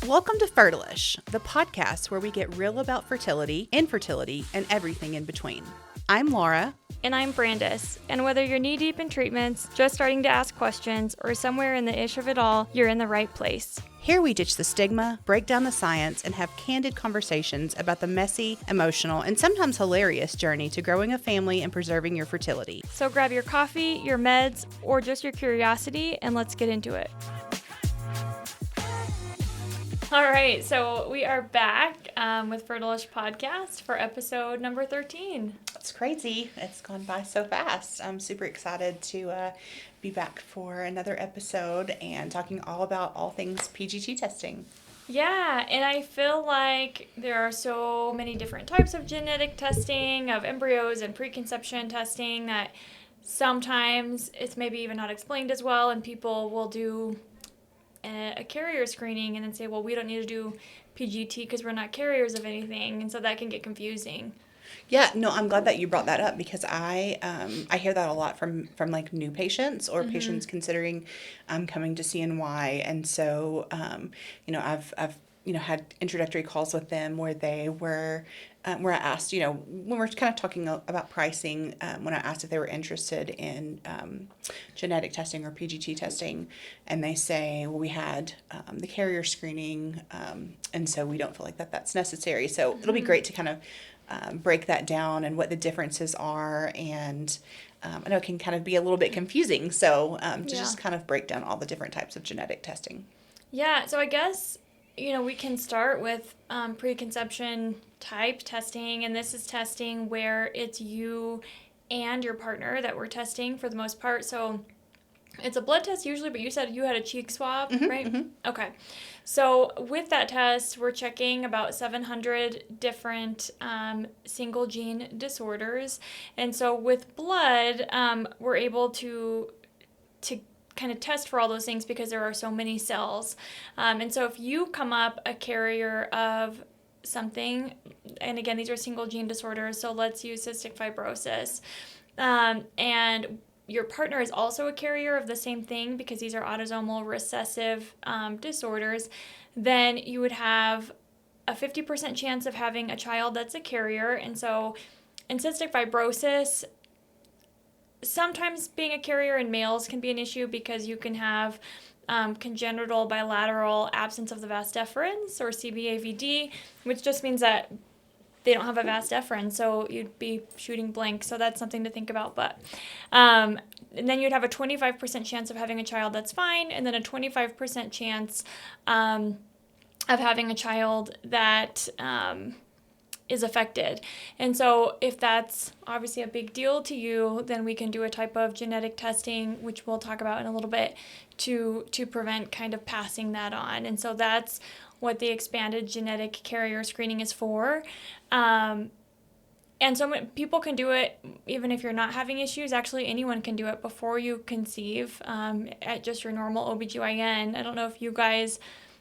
Welcome to Fertilish, the podcast where we get real about fertility, infertility, and everything in between. I'm Laura. And I'm Brandis. And whether you're knee-deep in treatments, just starting to ask questions, or somewhere in the ish of it all, you're in the right place. Here we ditch the stigma, break down the science, and have candid conversations about the messy, emotional, and sometimes hilarious journey to growing a family and preserving your fertility. So grab your coffee, your meds, or just your curiosity, and let's get into it. All right, so we are back with Fertilish Podcast for episode number 13. It's crazy. It's gone by so fast. I'm super excited to be back for another episode and talking all about all things PGT testing. Yeah, and I feel like there are so many different types of genetic testing, of embryos and preconception testing, that sometimes it's maybe even not explained as well, and people will do a carrier screening and then say, well, we don't need to do PGT because we're not carriers of anything, and so that can get confusing. Yeah, no, I'm glad that you brought that up because I hear that a lot from like new patients or patients considering coming to CNY, and so I've had introductory calls with them where they were where I asked, when we're kind of talking about pricing, when I asked if they were interested in genetic testing or PGT testing, and they say, well, we had the carrier screening, and so we don't feel like that's necessary. So it'll be great to kind of break that down and what the differences are, and I know it can kind of be a little bit confusing, so just kind of break down all the different types of genetic testing. Yeah, so I guess we can start with preconception type testing, and this is testing where it's you and your partner that we're testing for the most part. So it's a blood test usually, but you said you had a cheek swab, right? Mm-hmm. Okay. So with that test, we're checking about 700 different single gene disorders. And so with blood, we're able to kind of test for all those things because there are so many cells. And so if you come up a carrier of something, and again, these are single gene disorders, so let's use cystic fibrosis, and your partner is also a carrier of the same thing because these are autosomal recessive disorders, then you would have a 50% chance of having a child that's a carrier. And so in cystic fibrosis, sometimes being a carrier in males can be an issue because you can have congenital bilateral absence of the vas deferens, or CBAVD, which just means that they don't have a vas deferens, so you'd be shooting blank. So that's something to think about. But and then you'd have a 25% chance of having a child that's fine, and then a 25% chance of having a child that is affected. And so if that's obviously a big deal to you, then we can do a type of genetic testing, which we'll talk about in a little bit, to prevent kind of passing that on. And so that's what the expanded genetic carrier screening is for. And so people can do it even if you're not having issues. Actually, anyone can do it before you conceive at just your normal OBGYN. I don't know if you guys,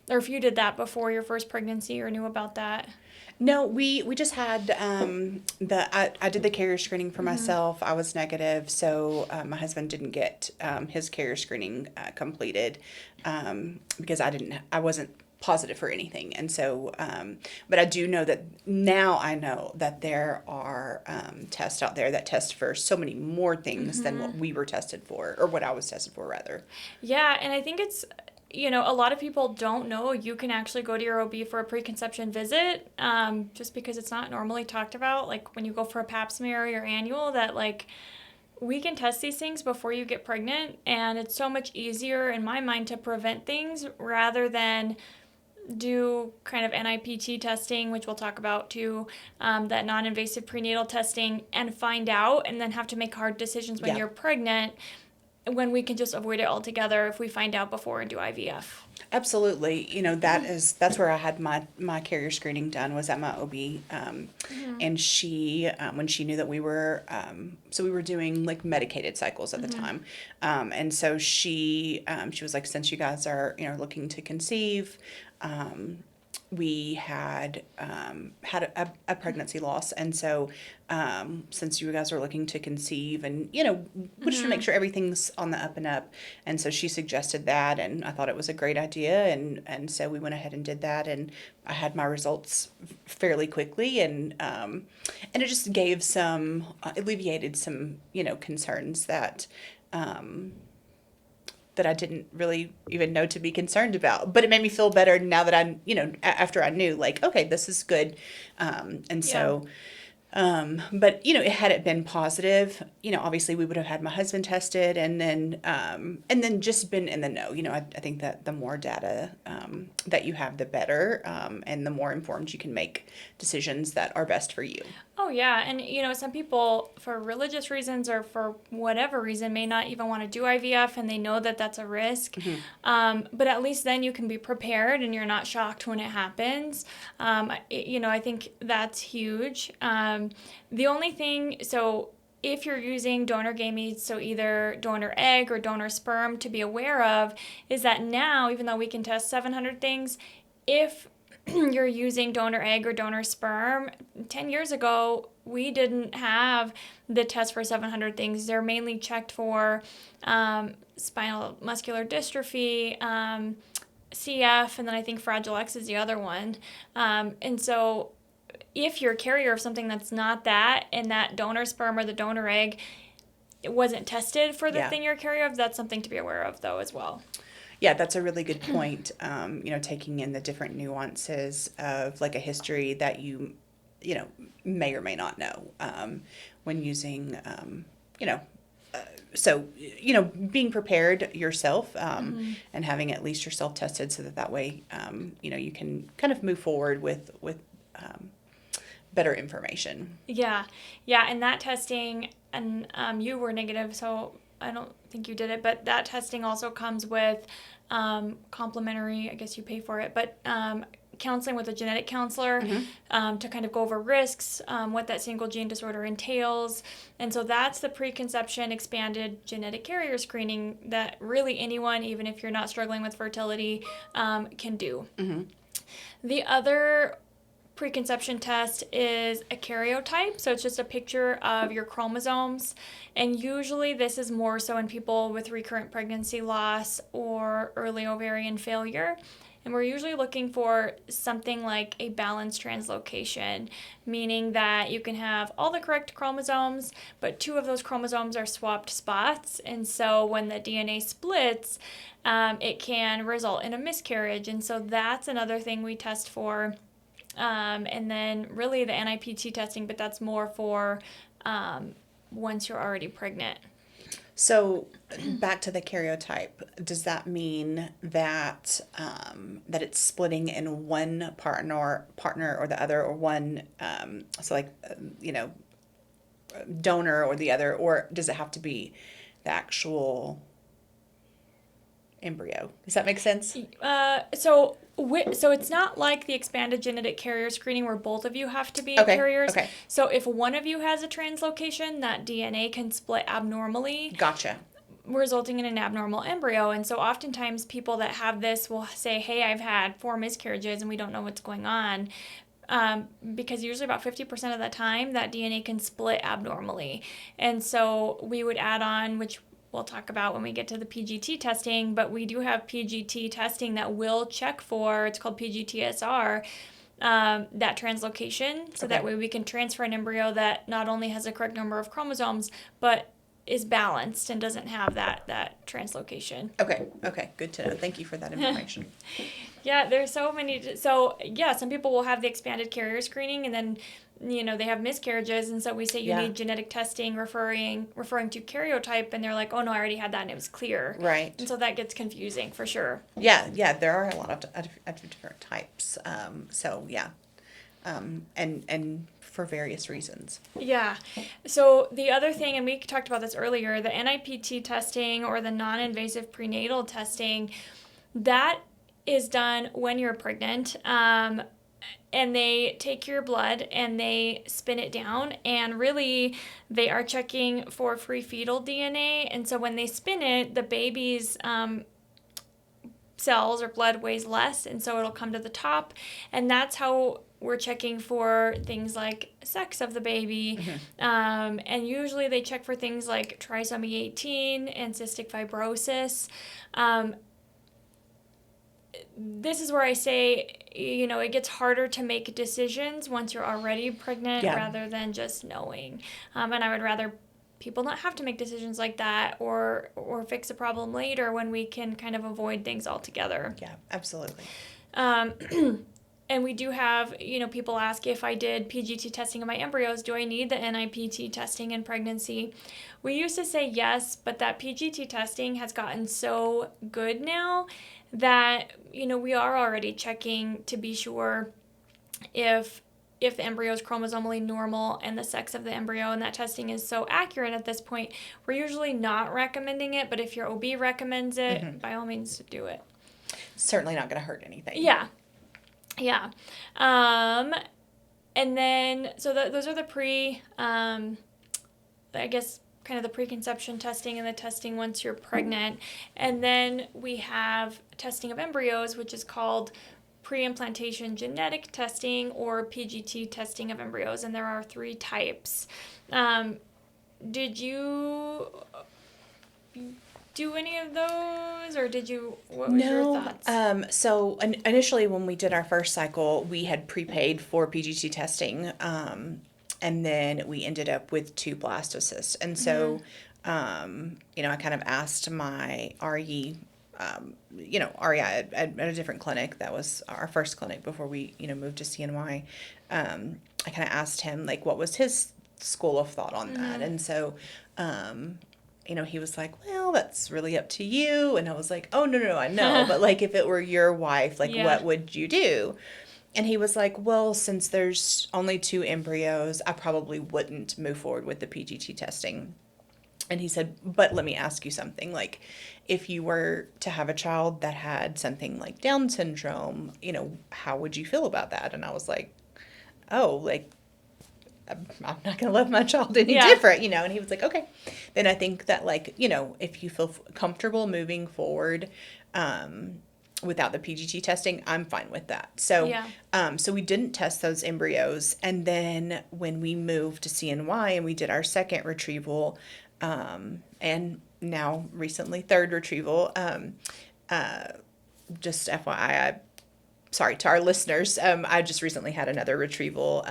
or if you did that before your first pregnancy or knew about that. No, we just had I did the carrier screening for myself. I was negative, so my husband didn't get his carrier screening completed because I wasn't positive for anything. And so, but I do know that now I know that there are tests out there that test for so many more things than what we were tested for, or what I was tested for rather. Yeah, and I think it's, a lot of people don't know you can actually go to your OB for a preconception visit, just because it's not normally talked about. Like when you go for a pap smear or your annual, that like we can test these things before you get pregnant, and it's so much easier in my mind to prevent things rather than do kind of NIPT testing, which we'll talk about too, that non-invasive prenatal testing, and find out and then have to make hard decisions when you're pregnant, when we can just avoid it altogether if we find out before and do IVF. Absolutely. That's where I had my carrier screening done, was at my OB. And she, when she knew that we were, so we were doing like medicated cycles at the time. And so she was like, since you guys are, looking to conceive, we had had a pregnancy loss, and so since you guys are looking to conceive, and we just want to make sure everything's on the up and up, and so she suggested that, and I thought it was a great idea, and so we went ahead and did that, and I had my results fairly quickly, and it just gave some alleviated some concerns that. That I didn't really even know to be concerned about. But it made me feel better now that after I knew, like, okay, this is good. So, but, had it been positive, obviously we would have had my husband tested and then just been in the know. I think that the more data that you have, the better, and the more informed you can make decisions that are best for you. Oh, yeah. And, some people, for religious reasons or for whatever reason, may not even want to do IVF, and they know that that's a risk. But at least then you can be prepared and you're not shocked when it happens. I think that's huge. The only thing, so if you're using donor gametes, so either donor egg or donor sperm, to be aware of is that now, even though we can test 700 things, if you're using donor egg or donor sperm, 10 years ago, we didn't have the test for 700 things. They're mainly checked for spinal muscular dystrophy, CF, and then I think Fragile X is the other one. And so if you're a carrier of something that's not that, and that donor sperm or the donor egg it wasn't tested for the thing you're a carrier of, that's something to be aware of, though, as well. Yeah, that's a really good point. Taking in the different nuances of like a history that you may or may not know when using, being prepared yourself and having at least yourself tested so that way, you can kind of move forward with better information. Yeah, and that testing, and you were negative, so I don't think you did it, but that testing also comes with complimentary, I guess you pay for it, but counseling with a genetic counselor to kind of go over risks, what that single gene disorder entails. And so that's the preconception expanded genetic carrier screening that really anyone, even if you're not struggling with fertility, can do. The other preconception test is a karyotype, so it's just a picture of your chromosomes, and usually this is more so in people with recurrent pregnancy loss or early ovarian failure, and we're usually looking for something like a balanced translocation, meaning that you can have all the correct chromosomes, but 2 of those chromosomes are swapped spots, and so when the DNA splits, it can result in a miscarriage, and so that's another thing we test for. And then really the NIPT testing, but that's more for once you're already pregnant. So back to the karyotype, does that mean that that it's splitting in one partner or the other, or one donor or the other, or does it have to be the actual embryo? Does that make sense? So it's not like the expanded genetic carrier screening where both of you have to be carriers. Okay. So if one of you has a translocation, that DNA can split abnormally. Gotcha. Resulting in an abnormal embryo. And so oftentimes people that have this will say, hey, I've had 4 miscarriages and we don't know what's going on. Because usually about 50% of the time that DNA can split abnormally. And so we would add on, which we'll talk about when we get to the PGT testing, but we do have PGT testing that will check for, it's called PGT-SR, that translocation, so that way we can transfer an embryo that not only has the correct number of chromosomes, but is balanced and doesn't have that translocation. Okay, good to know. Thank you for that information. Yeah, there's so many. So, some people will have the expanded carrier screening, and then, they have miscarriages, and so we say you need genetic testing referring to karyotype, and they're like, oh, no, I already had that, and it was clear. Right. And so that gets confusing, for sure. Yeah, there are a lot of different types. And for various reasons. Yeah. So the other thing, and we talked about this earlier, the NIPT testing or the non-invasive prenatal testing, that is done when you're pregnant. And they take your blood and they spin it down, and really they are checking for free fetal DNA. And so when they spin it, the baby's cells or blood weighs less, and so it'll come to the top. And that's how we're checking for things like sex of the baby. And usually they check for things like trisomy 18 and cystic fibrosis. This is where I say, it gets harder to make decisions once you're already pregnant rather than just knowing. And I would rather people not have to make decisions like that or fix a problem later when we can kind of avoid things altogether. Yeah, absolutely. And we do have, people ask if I did PGT testing of my embryos, do I need the NIPT testing in pregnancy? We used to say yes, but that PGT testing has gotten so good now that, we are already checking to be sure if the embryo is chromosomally normal and the sex of the embryo, and that testing is so accurate at this point. We're usually not recommending it, but if your OB recommends it, by all means do it. Certainly not going to hurt anything. Yeah. And then, so those are the I guess, kind of the preconception testing and the testing once you're pregnant. And then we have testing of embryos, which is called preimplantation genetic testing or PGT testing of embryos. And there are 3 types. Did you do any of those, or what was your thoughts? So initially when we did our first cycle, we had prepaid for PGT testing, and then we ended up with 2 blastocysts. And so, I kind of asked my RE, REI at a different clinic. That was our first clinic before we, moved to CNY. I kind of asked him, like, what was his school of thought on that? And so, he was like, well, that's really up to you. And I was like, oh, no, I know. But, like, if it were your wife, like, what would you do? And he was like, well, since there's only 2 embryos, I probably wouldn't move forward with the PGT testing. And he said, but let me ask you something. Like, if you were to have a child that had something like Down syndrome, how would you feel about that? And I was like, oh, like, I'm not going to love my child any different, and he was like, okay. Then I think that, like, if you feel comfortable moving forward without the PGT testing, I'm fine with that. So, so we didn't test those embryos. And then when we moved to CNY and we did our second retrieval, and now recently 3rd retrieval, just FYI, sorry to our listeners, I just recently had another retrieval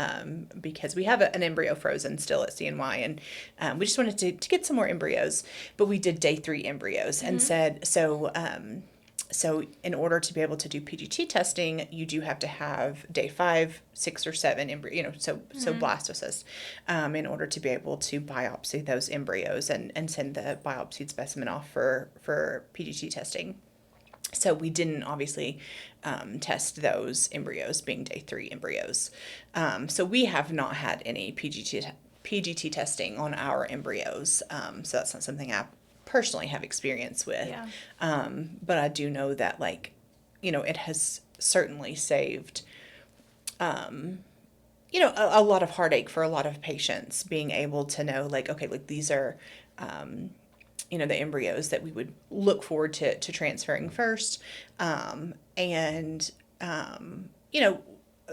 because we have an embryo frozen still at CNY, and we just wanted to get some more embryos, but we did day 3 embryos and said, so in order to be able to do PGT testing, you do have to have day 5, 6, or 7 embryo, so blastocysts, in order to be able to biopsy those embryos and send the biopsied specimen off for PGT testing. So we didn't obviously test those embryos being day 3 embryos. So we have not had any PGT testing on our embryos. So that's not something I personally have experience with. But I do know that, like, it has certainly saved, a lot of heartache for a lot of patients, being able to know, like, okay, like, these are, the embryos that we would look forward to transferring first.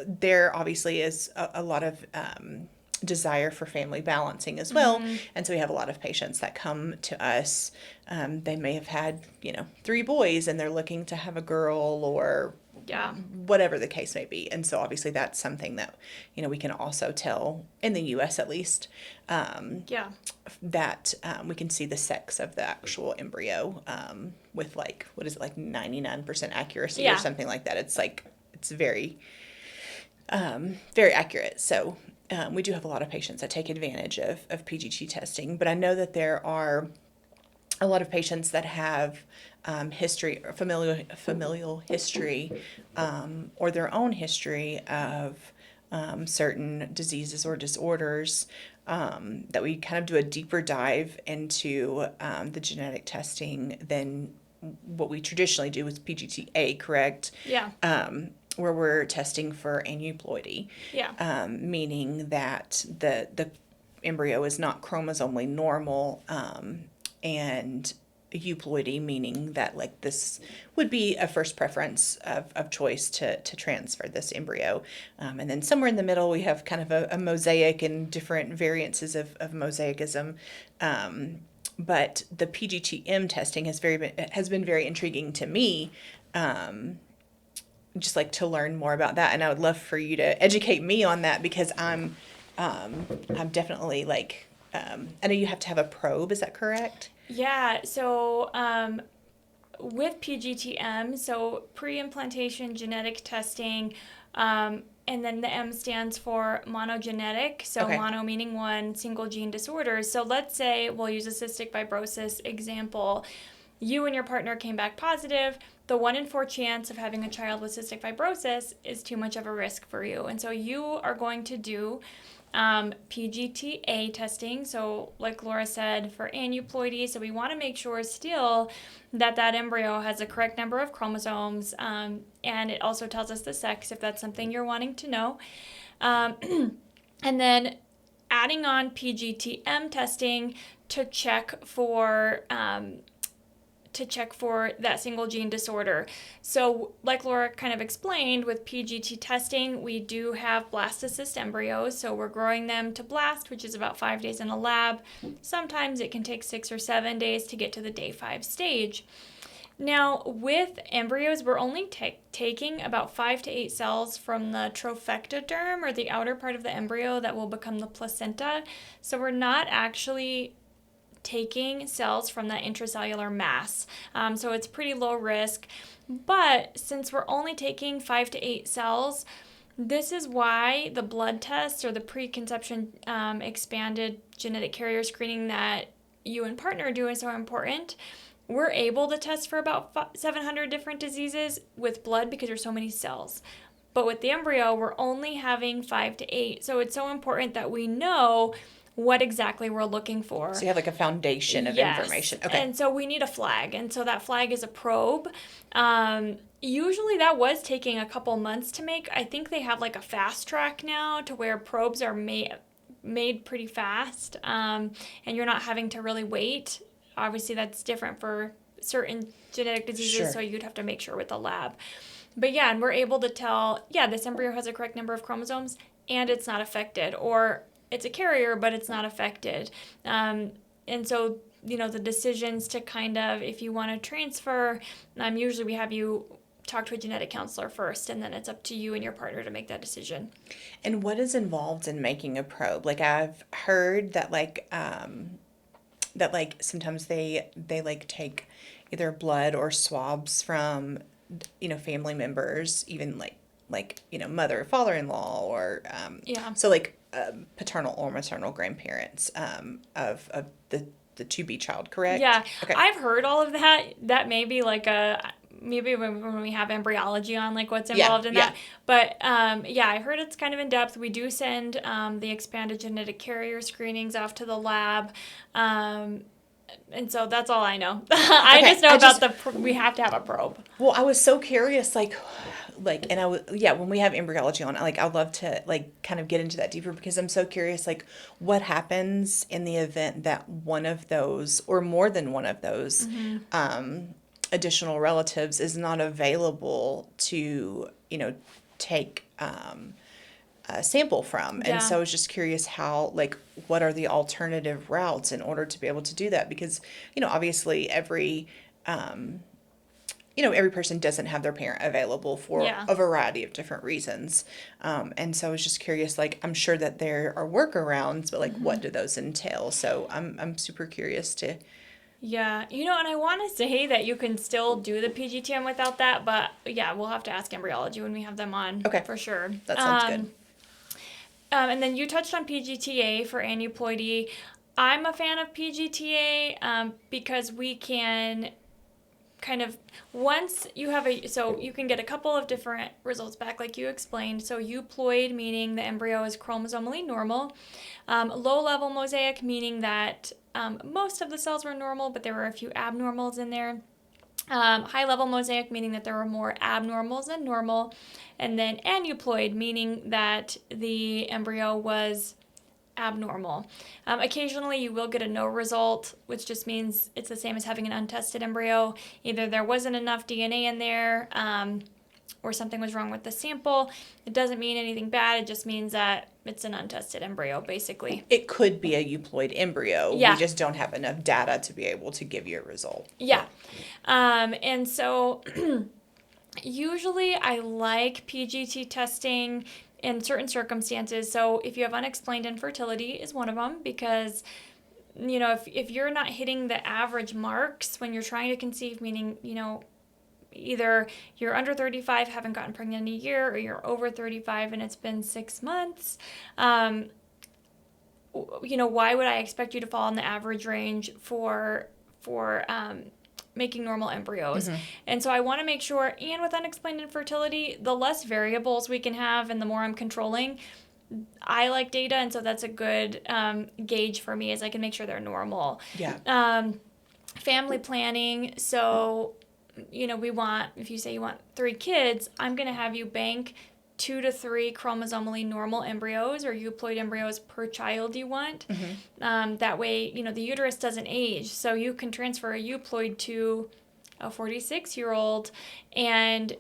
There obviously is a lot of desire for family balancing as well. And so we have a lot of patients that come to us. They may have had, 3 boys and they're looking to have a girl or whatever the case may be. And so obviously that's something that, we can also tell in the U.S. at least, that we can see the sex of the actual embryo with, like, what is it, like 99% accuracy or something like that. It's like, it's very, very accurate. So we do have a lot of patients that take advantage of PGT testing, but I know that there are a lot of patients that have history, or familial history, or their own history of certain diseases or disorders, that we kind of do a deeper dive into the genetic testing than what we traditionally do with PGT-A, correct? Where we're testing for aneuploidy, meaning that the embryo is not chromosomally normal, and euploidy, meaning that like this would be a first preference of choice to transfer this embryo. And then somewhere in the middle, we have kind of a mosaic and different variances of mosaicism. But the PGT-M testing has been very intriguing to me. Just like to learn more about that, and I would love for you to educate me on that because I'm definitely like I know you have to have a probe. Is that correct? Yeah, so with PGT-M, so preimplantation genetic testing, and then the M stands for monogenetic, so Okay. mono meaning one, single gene disorders. So let's say we'll use a cystic fibrosis example. You and your partner came back positive. The 1 in 4 chance of having a child with cystic fibrosis is too much of a risk for you. And so you are going to do PGT-A testing. So like Laura said, for aneuploidy, so we want to make sure still that that embryo has the correct number of chromosomes. And it also tells us the sex if that's something you're wanting to know. And then adding on PGT-M testing to check for that single gene disorder. So like Laura kind of explained, with PGT testing, we do have blastocyst embryos. So we're growing them to blast, which is about 5 days in a lab. Sometimes it can take 6 or 7 days to get to the day 5 stage. Now, with embryos, we're only taking about 5 to 8 cells from the trophectoderm, or the outer part of the embryo that will become the placenta. So we're not actually taking cells from that intracellular mass. So it's pretty low risk. But since we're only taking 5 to 8 cells, this is why the blood test or the preconception expanded genetic carrier screening that you and partner do is so important. We're able to test for about 700 different diseases with blood because there's so many cells. But with the embryo, we're only having 5 to 8. So it's so important that we know what exactly we're looking for. So you have like a foundation of information. Okay. And so we need a flag. And so that flag is a probe. Usually that was taking a couple months to make. I think they have like a fast track now to where probes are made pretty fast. And you're not having to really wait. Obviously that's different for certain genetic diseases. Sure. So you'd have to make sure with the lab. But yeah, and we're able to tell, yeah, this embryo has a correct number of chromosomes and it's not affected. Or it's a carrier, but it's not affected. And so, the decisions to kind of, if you want to transfer, usually we have you talk to a genetic counselor first, and then it's up to you and your partner to make that decision. And what is involved in making a probe? Like I've heard that sometimes they like take either blood or swabs from, family members, even like mother, father-in-law, or so like paternal or maternal grandparents of the to-be child, correct? Yeah, Okay. I've heard all of that. That may be like maybe when we have embryology on, like what's involved in that. But I've heard it's kind of in depth. We do send the expanded genetic carrier screenings off to the lab. And so that's all I know. I just know about we have to have a probe. Well, I was so curious, when we have embryology on, I would love to kind of get into that deeper because I'm so curious, what happens in the event that one of those or more than one of those additional relatives is not available to, take a sample from. Yeah. And so I was just curious how, what are the alternative routes in order to be able to do that? Because, obviously every person doesn't have their parent available for a variety of different reasons. And so I was just curious, I'm sure that there are workarounds, but what do those entail? So I'm super curious to. Yeah, and I want to say that you can still do the PGT-M without that, but yeah, we'll have to ask embryology when we have them on. Okay. For sure. That sounds good. And then you touched on PGT-A for aneuploidy. I'm a fan of PGT-A because we can kind of, once you have so you can get a couple of different results back like you explained. So euploid, meaning the embryo is chromosomally normal. Low-level mosaic, meaning that most of the cells were normal, but there were a few abnormals in there. High-level mosaic, meaning that there were more abnormals than normal. And then aneuploid, meaning that the embryo was abnormal. Occasionally you will get a no result, which just means it's the same as having an untested embryo. Either there wasn't enough DNA in there, or something was wrong with the sample. It doesn't mean anything bad. It just means that it's an untested embryo, basically. It could be a euploid embryo. Yeah. We just don't have enough data to be able to give you a result. Yeah. And so usually I like PGT testing in certain circumstances. So if you have unexplained infertility is one of them, because if you're not hitting the average marks when you're trying to conceive, meaning, either you're under 35, haven't gotten pregnant in a year, or you're over 35 and it's been 6 months, why would I expect you to fall in the average range for making normal embryos? Mm-hmm. And so I want to make sure, and with unexplained infertility, the less variables we can have and the more I'm controlling, I like data, and so that's a good gauge for me, is I can make sure they're normal. Yeah. Family planning, so if you say you want 3 kids, I'm going to have you bank 2 to 3 chromosomally normal embryos or euploid embryos per child you want. Mm-hmm. That way, the uterus doesn't age. So you can transfer a euploid to a 46-year-old, and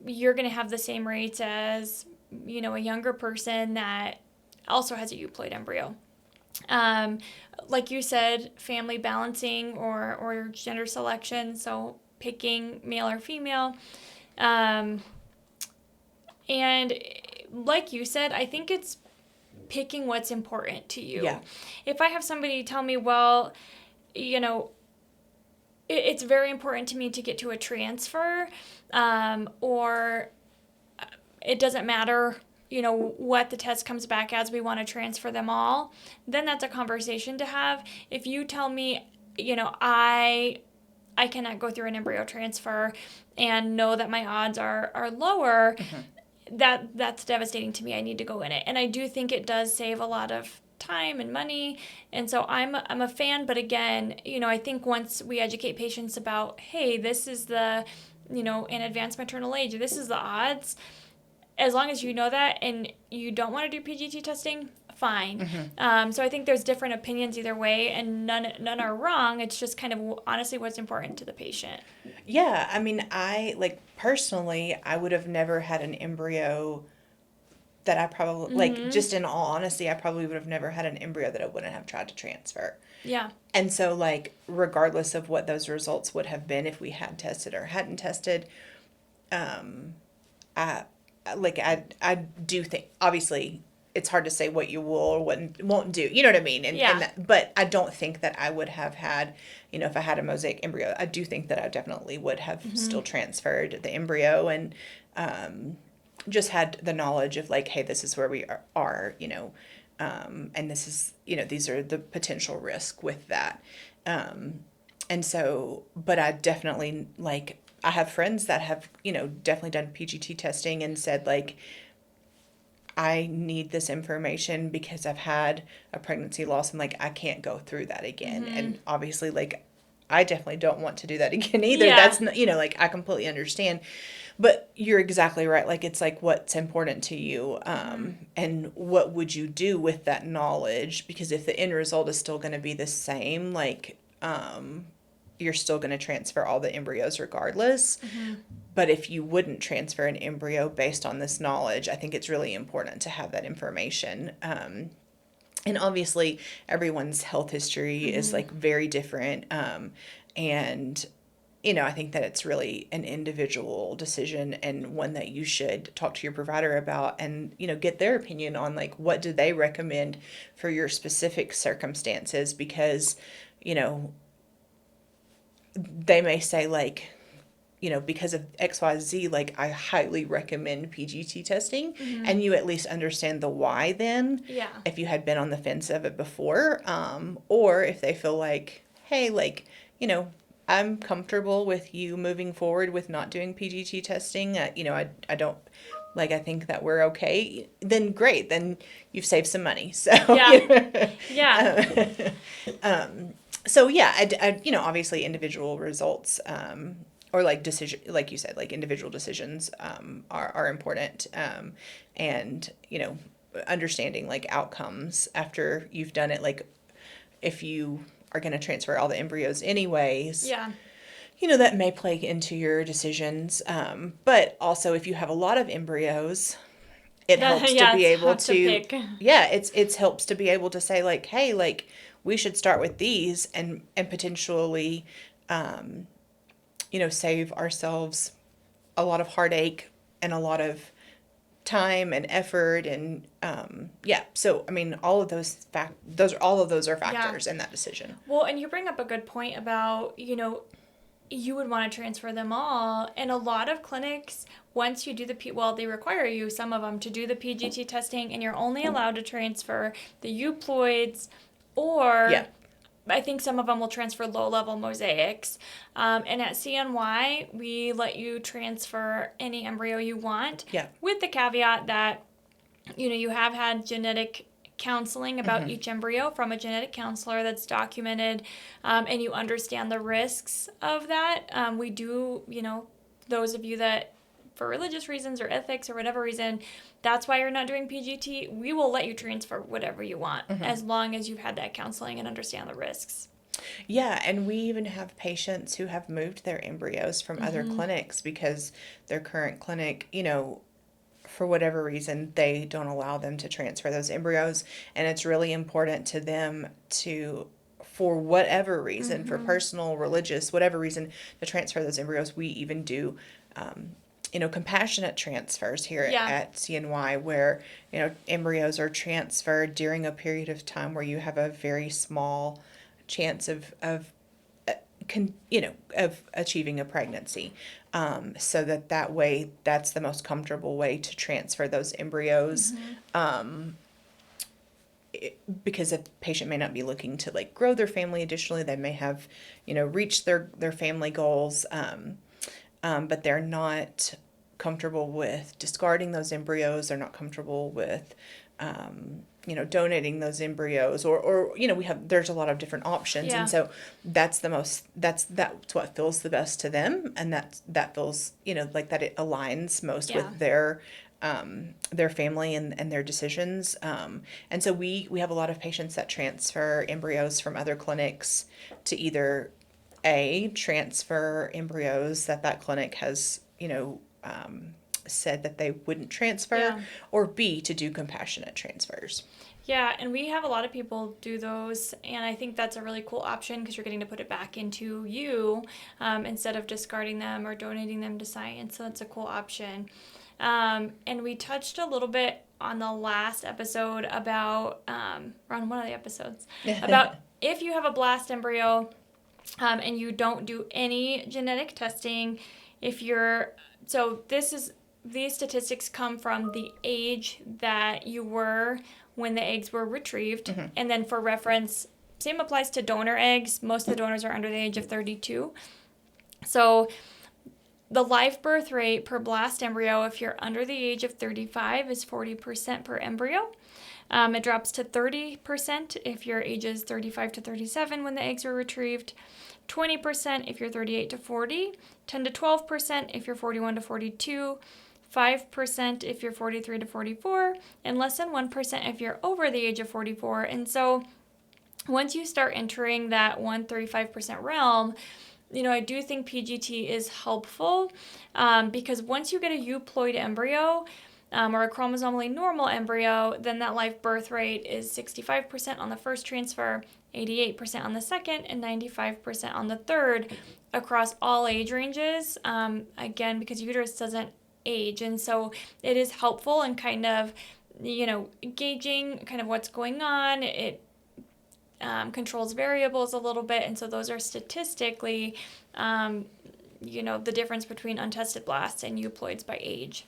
you're going to have the same rates as, a younger person that also has a euploid embryo. Like you said, family balancing or gender selection, so picking male or female. And like you said, I think it's picking what's important to you. Yeah. If I have somebody tell me, well, it's very important to me to get to a transfer, or it doesn't matter, what the test comes back as, we want to transfer them all, then that's a conversation to have. If you tell me, I cannot go through an embryo transfer and know that my odds are lower, Mm-hmm. that's devastating to me. I need to go in it. And I do think it does save a lot of time and money. And so I'm a fan, but again, I think once we educate patients about, hey, this is the, in advanced maternal age, this is the odds, as long as you know that and you don't want to do PGT testing, fine. Mm-hmm. So I think there's different opinions either way, and none are wrong. It's just kind of honestly what's important to the patient. Yeah, I mean, personally, I would have never had an embryo that I probably, Mm-hmm. just in all honesty, I probably would have never had an embryo that I wouldn't have tried to transfer. Yeah. And so, regardless of what those results would have been if we had tested or hadn't tested, I do think, obviously, it's hard to say what you will or won't do. You know what I mean? But I don't think that I would have had, if I had a mosaic embryo, I do think that I definitely would have Mm-hmm. still transferred the embryo and just had the knowledge of hey, this is where we are, and this is, these are the potential risk with that. And so, but I definitely, I have friends that have, definitely done PGT testing and said, I need this information because I've had a pregnancy loss and I can't go through that again. Mm-hmm. And obviously I definitely don't want to do that again either. Yeah. That's not, I completely understand, but you're exactly right. It's what's important to you. And what would you do with that knowledge? Because if the end result is still going to be the same, you're still going to transfer all the embryos regardless. Mm-hmm. But if you wouldn't transfer an embryo based on this knowledge, I think it's really important to have that information. And obviously, everyone's health history Mm-hmm. is very different. And, I think that it's really an individual decision and one that you should talk to your provider about and, get their opinion on what do they recommend for your specific circumstances, because, they may say because of XYZ, I highly recommend PGT testing, Mm-hmm. and you at least understand the why then. Yeah. If you had been on the fence of it before, or if they feel hey, I'm comfortable with you moving forward with not doing PGT testing. I don't, I think that we're okay, then great, then you've saved some money. So, Yeah. Yeah. So yeah, I obviously individual results, or decision, like you said, individual decisions, are important. And, understanding like outcomes after you've done it, like if you are going to transfer all the embryos anyways. Yeah. That may play into your decisions. But also if you have a lot of embryos, it helps to be it's able hard to pick. yeah, it's helps to be able to say like, hey, like we should start with these and potentially, save ourselves a lot of heartache and a lot of time and effort and yeah. So I mean, all of those all of those are factors in that decision. Well, and you bring up a good point about, you would want to transfer them all. And a lot of clinics, once you do they require you, some of them, to do the PGT testing, and you're only allowed to transfer the euploids, or Yeah. I think some of them will transfer low-level mosaics. And at CNY, we let you transfer any embryo you want, Yeah. with the caveat that, you have had genetic counseling about each embryo from a genetic counselor that's documented, and you understand the risks of that. We do, those of you that, for religious reasons or ethics or whatever reason, that's why you're not doing PGT, we will let you transfer whatever you want, as long as you've had that counseling and understand the risks. Yeah, and we even have patients who have moved their embryos from other clinics because their current clinic, for whatever reason, they don't allow them to transfer those embryos. And it's really important to them to, for whatever reason, for personal, religious, whatever reason, to transfer those embryos. We even do, compassionate transfers here at CNY where, embryos are transferred during a period of time where you have a very small chance of achieving a pregnancy, so that way that's the most comfortable way to transfer those embryos, because a patient may not be looking to like grow their family additionally. They may have reached their family goals, but they're not comfortable with discarding those embryos. They're not comfortable with donating those embryos, or there's a lot of different options. And so that's what feels the best to them. And that feels, like that it aligns most with their family and their decisions. And so we have a lot of patients that transfer embryos from other clinics to either transfer embryos that clinic has, said that they wouldn't transfer, or B, to do compassionate transfers. Yeah, and we have a lot of people do those, and I think that's a really cool option because you're getting to put it back into you, instead of discarding them or donating them to science. So that's a cool option. And we touched a little bit on the last episode about, on one of the episodes, about if you have a blast embryo, and you don't do any genetic testing, these statistics come from the age that you were when the eggs were retrieved. And then for reference, same applies to donor eggs. Most of the donors are under the age of 32. So the live birth rate per blast embryo, if you're under the age of 35, is 40% per embryo. It drops to 30% if your age is 35 to 37 when the eggs were retrieved, 20% if you're 38 to 40, 10 to 12% if you're 41 to 42, 5% if you're 43 to 44, and less than 1% if you're over the age of 44. And so once you start entering that 135% realm, I do think PGT is helpful, because once you get a euploid embryo, or a chromosomally normal embryo, then that live birth rate is 65% on the first transfer, 88% on the second, and 95% on the third across all age ranges, again, because uterus doesn't age. And so it is helpful in kind of, gauging kind of what's going on. It controls variables a little bit, and so those are statistically, the difference between untested blasts and euploids by age.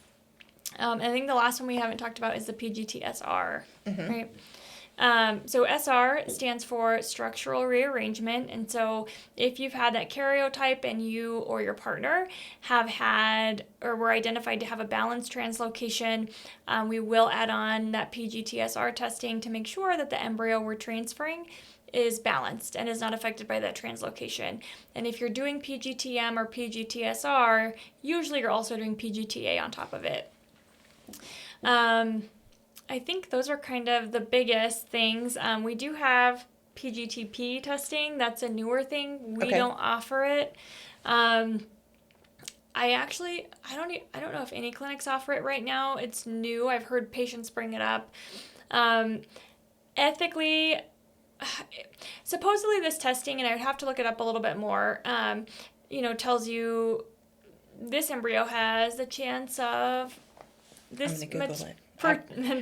I think the last one we haven't talked about is the PGT-SR, right? So SR stands for structural rearrangement, and so if you've had that karyotype and you or your partner have had or were identified to have a balanced translocation, we will add on that PGT-SR testing to make sure that the embryo we're transferring is balanced and is not affected by that translocation. And if you're doing PGT-M or PGT-SR, usually you're also doing PGT-A on top of it. I think those are kind of the biggest things. We do have PGT-P testing. That's a newer thing. We Okay. don't offer it. Um, I don't know if any clinics offer it right now. It's new. I've heard patients bring it up. Um, ethically, supposedly this testing, and I would have to look it up a little bit more, tells you this embryo has a chance of I'm this going to Google much it.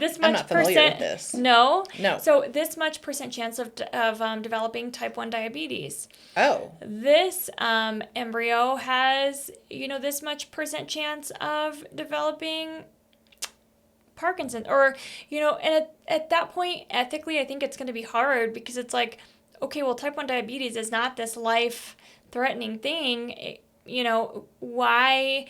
this I'm much not familiar percent. with this. No, No. So this much percent chance of developing type 1 diabetes. Oh. This embryo has this much percent chance of developing Parkinson, or and at that point, ethically, I think it's going to be hard, because it's like, okay, well, type 1 diabetes is not this life threatening thing. Why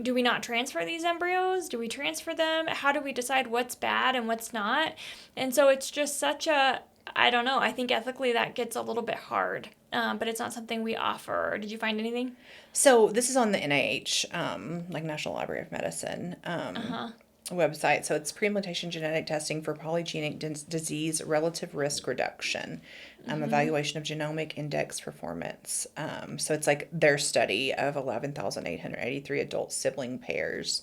do we not transfer these embryos? Do we transfer them? How do we decide what's bad and what's not? And so it's just such a, I don't know, I think ethically that gets a little bit hard, but it's not something we offer. Did you find anything? So this is on the NIH, like National Library of Medicine website. So it's preimplantation genetic testing for polygenic disease relative risk reduction, evaluation of genomic index performance. So it's like their study of 11,883 adult sibling pairs.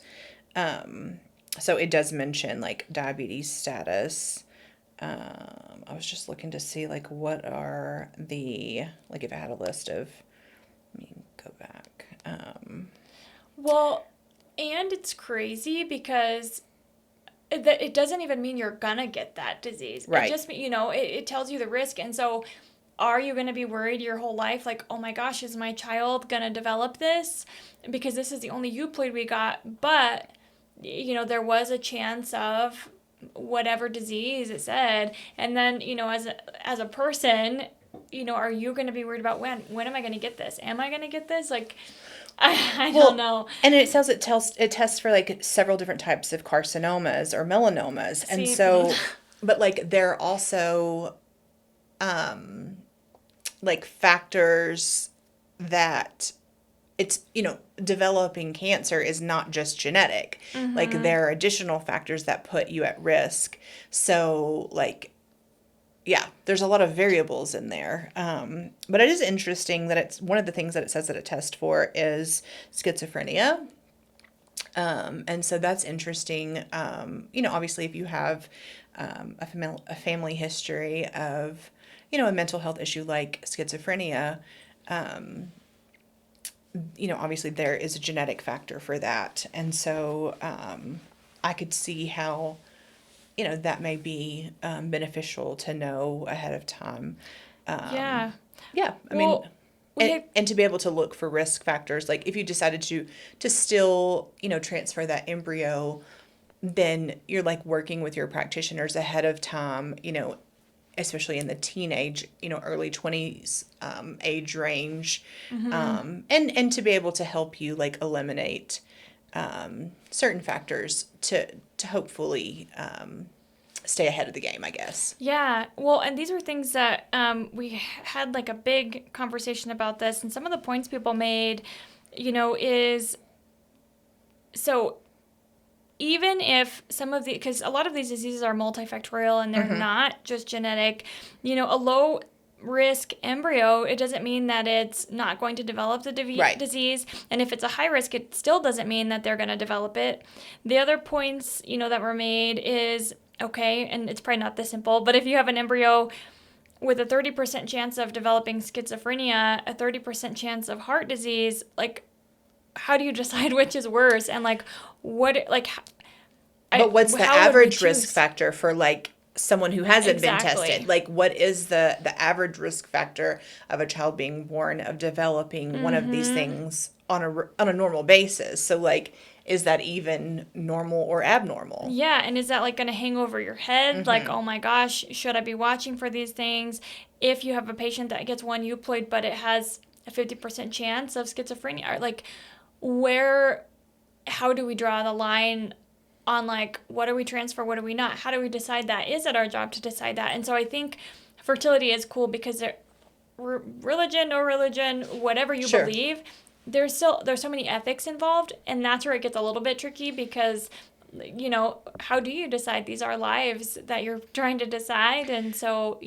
So it does mention like diabetes status. I was just looking to see like what are the, like if I had a list of, let me go back. Well, and it's crazy because it doesn't even mean you're gonna get that disease. Right. It just, it tells you the risk. And so are you gonna be worried your whole life, like, oh my gosh, is my child gonna develop this? Because this is the only euploid we got. But, there was a chance of whatever disease it said. And then, as a person, are you going to be worried about when am I going to get this? Am I going to get this? Like, I don't know. And it says it tests for like several different types of carcinomas or melanomas. And so, but like there are also like factors that it's, developing cancer is not just genetic. Like there are additional factors that put you at risk. So like, yeah, there's a lot of variables in there. But it is interesting that it's one of the things that it says that it tests for is schizophrenia. And so that's interesting. Obviously if you have a family history of, a mental health issue like schizophrenia, obviously there is a genetic factor for that. And so I could see how, that may be beneficial to know ahead of time. Yeah. Yeah. I Well, mean, and to be able to look for risk factors, like if you decided to still, transfer that embryo, then you're like working with your practitioners ahead of time, especially in the teenage, early 20s age range, and to be able to help you like eliminate certain factors to hopefully stay ahead of the game, I guess. Yeah. Well, and these are things that we had like a big conversation about this, and some of the points people made, is so even if some of because a lot of these diseases are multifactorial and they're not just genetic, a low risk embryo, it doesn't mean that it's not going to develop the disease. And if it's a high risk, it still doesn't mean that they're going to develop it. The other points, that were made is, okay, and it's probably not this simple, but if you have an embryo with a 30% chance of developing schizophrenia, a 30% chance of heart disease, like, how do you decide which is worse? And like, but what's the average risk factor for like someone who hasn't been tested? Like, what is the average risk factor of a child being born of developing one of these things on a normal basis? So like, is that even normal or abnormal? Yeah, and is that like going to hang over your head? Like, oh my gosh, should I be watching for these things? If you have a patient that gets one euploid, but it has a 50% chance of schizophrenia, like, how do we draw the line on like, what do we transfer, what do we not? How do we decide that? Is it our job to decide that? And so I think fertility is cool because religion, no religion, whatever you believe, there's so many ethics involved, and that's where it gets a little bit tricky because how do you decide? These are lives that you're trying to decide. And so,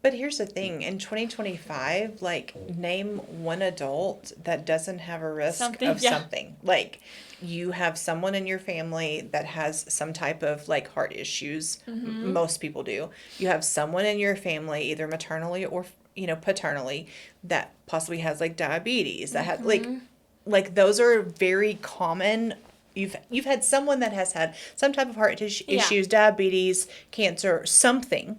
But here's the thing, in 2025, like, name one adult that doesn't have a risk Something, of yeah. something. Like, you have someone in your family that has some type of, like, heart issues. Most people do. You have someone in your family, either maternally or, paternally, that possibly has, like, diabetes, that has, like, those are very common. You've had someone that has had some type of heart issues, diabetes, cancer, something.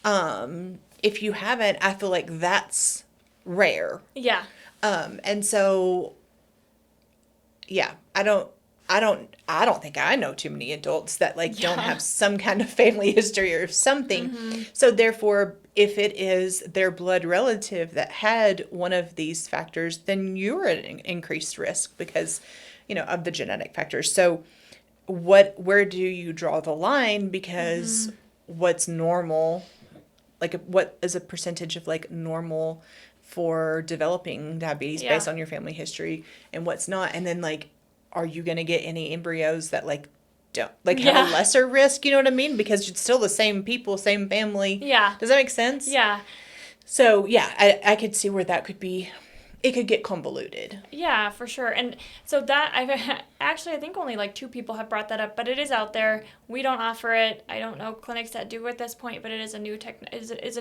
If you haven't, I feel like that's rare. Yeah. And so, yeah, I don't think I know too many adults that like don't have some kind of family history or something. So therefore, if it is their blood relative that had one of these factors, then you're at an increased risk because, of the genetic factors. So where do you draw the line? Because what's normal, like what is a percentage of like normal for developing diabetes based on your family history, and what's not? And then like, are you going to get any embryos that like don't like have a lesser risk? You know what I mean? Because it's still the same people, same family. Yeah. Does that make sense? Yeah. So yeah, I could see where that could be. It could get convoluted. Yeah, for sure. And so that I think only like 2 people have brought that up, but it is out there. We don't offer it. I don't know clinics that do at this point, but it is a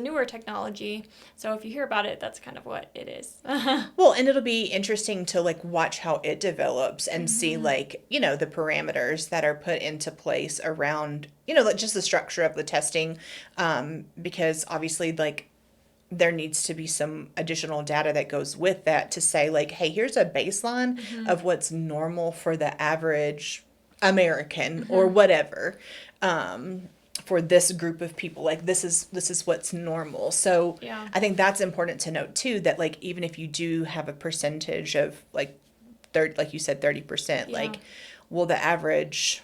newer technology. So if you hear about it, that's kind of what it is. Well, and it'll be interesting to like watch how it develops and see like, the parameters that are put into place around, like just the structure of the testing. Because obviously like there needs to be some additional data that goes with that to say like, hey, here's a baseline of what's normal for the average American or whatever, for this group of people. Like this is what's normal. So I think that's important to note too, that like, even if you do have a percentage of like like you said, 30%, like, well, the average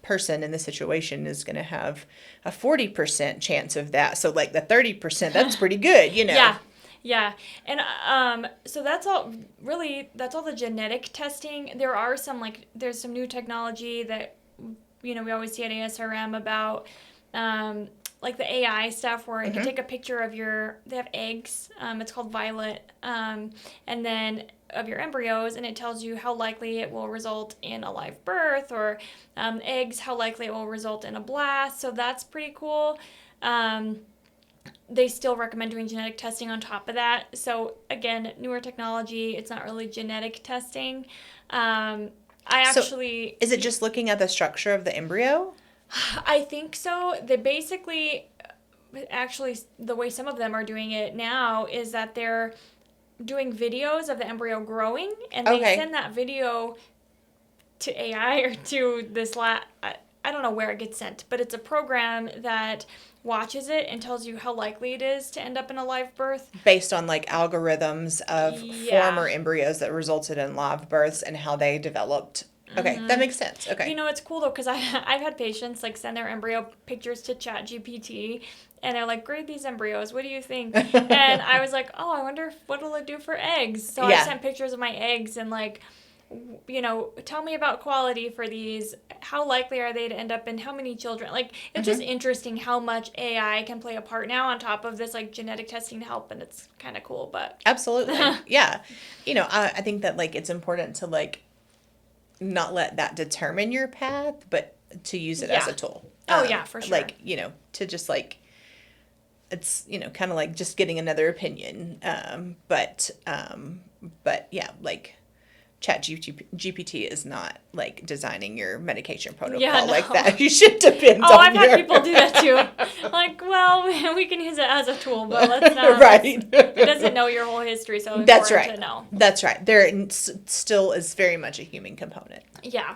person in the situation is going to have a 40% chance of that. So like the 30%, that's pretty good, Yeah. And so that's all the genetic testing. There's some new technology that, we always see at ASRM about, like the AI stuff where it can take a picture of they have eggs, it's called Violet, and then of your embryos, and it tells you how likely it will result in a live birth, or eggs, how likely it will result in a blast. So that's pretty cool. They still recommend doing genetic testing on top of that. So again, newer technology, it's not really genetic testing. So is it just looking at the structure of the embryo? I think so. They basically, actually, the way some of them are doing it now is that they're doing videos of the embryo growing, and they send that video to AI or to this I don't know where it gets sent, but it's a program that watches it and tells you how likely it is to end up in a live birth. Based on like algorithms of former embryos that resulted in live births and how they developed. Okay, that makes sense. Okay. It's cool though, because I've had patients like send their embryo pictures to ChatGPT, and they're like, grade these embryos, what do you think? And I was like, oh, I wonder what will it do for eggs. So I sent pictures of my eggs and like, tell me about quality for these. How likely are they to end up in how many children? Like, it's just interesting how much AI can play a part now on top of this like genetic testing to help, and it's kind of cool. But absolutely, yeah. I think that like it's important to like not let that determine your path, but to use it as a tool. For sure. Like, to just like, it's, kind of like just getting another opinion. But yeah, like ChatGPT is not like designing your medication protocol like that. You should depend on I've had people do that too. Like, well, we can use it as a tool, but let's not. Right. It doesn't know your whole history, so that's right. To know. That's right. There still is very much a human component. Yeah.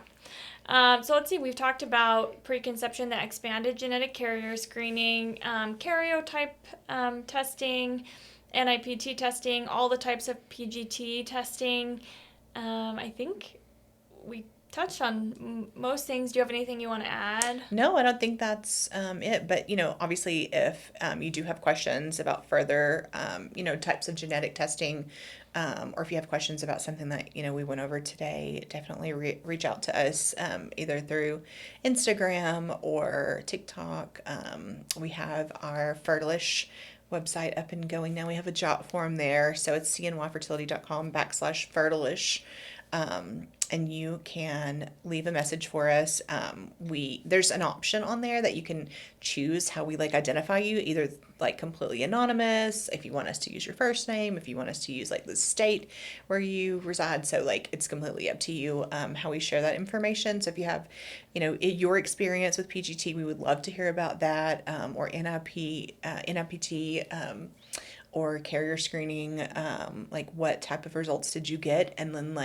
So let's see. We've talked about preconception, the expanded genetic carrier screening, karyotype testing, NIPT testing, all the types of PGT testing. I think we touched on most things. Do you have anything you want to add? No, I don't think that's it. But, obviously if you do have questions about further, types of genetic testing, or if you have questions about something that, we went over today, definitely reach out to us, either through Instagram or TikTok. We have our Fertilish website up and going now. We have a jot form there. So it's cnyfertility.com/Fertilish. And you can leave a message for us. There's an option on there that you can choose how we identify you, either completely anonymous, if you want us to use your first name, if you want us to use the state where you reside. So it's completely up to you, how we share that information. So if you have, your experience with PGT, we would love to hear about that, or NIPT, or carrier screening, what type of results did you get? And then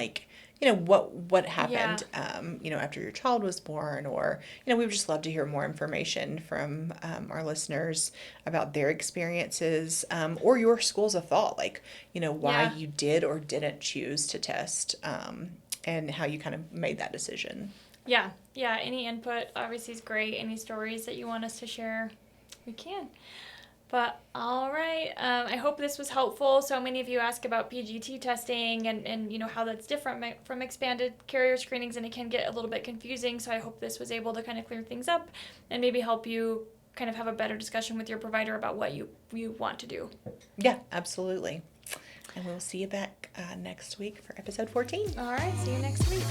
what happened, after your child was born, or, we would just love to hear more information from our listeners about their experiences, or your schools of thought, why you did or didn't choose to test, and how you kind of made that decision. Yeah. Any input obviously is great. Any stories that you want us to share, we can. But all right, I hope this was helpful. So many of you ask about PGT testing and how that's different from expanded carrier screenings, and it can get a little bit confusing. So I hope this was able to kind of clear things up and maybe help you kind of have a better discussion with your provider about what you want to do. Yeah, absolutely. And we'll see you back next week for episode 14. All right, see you next week.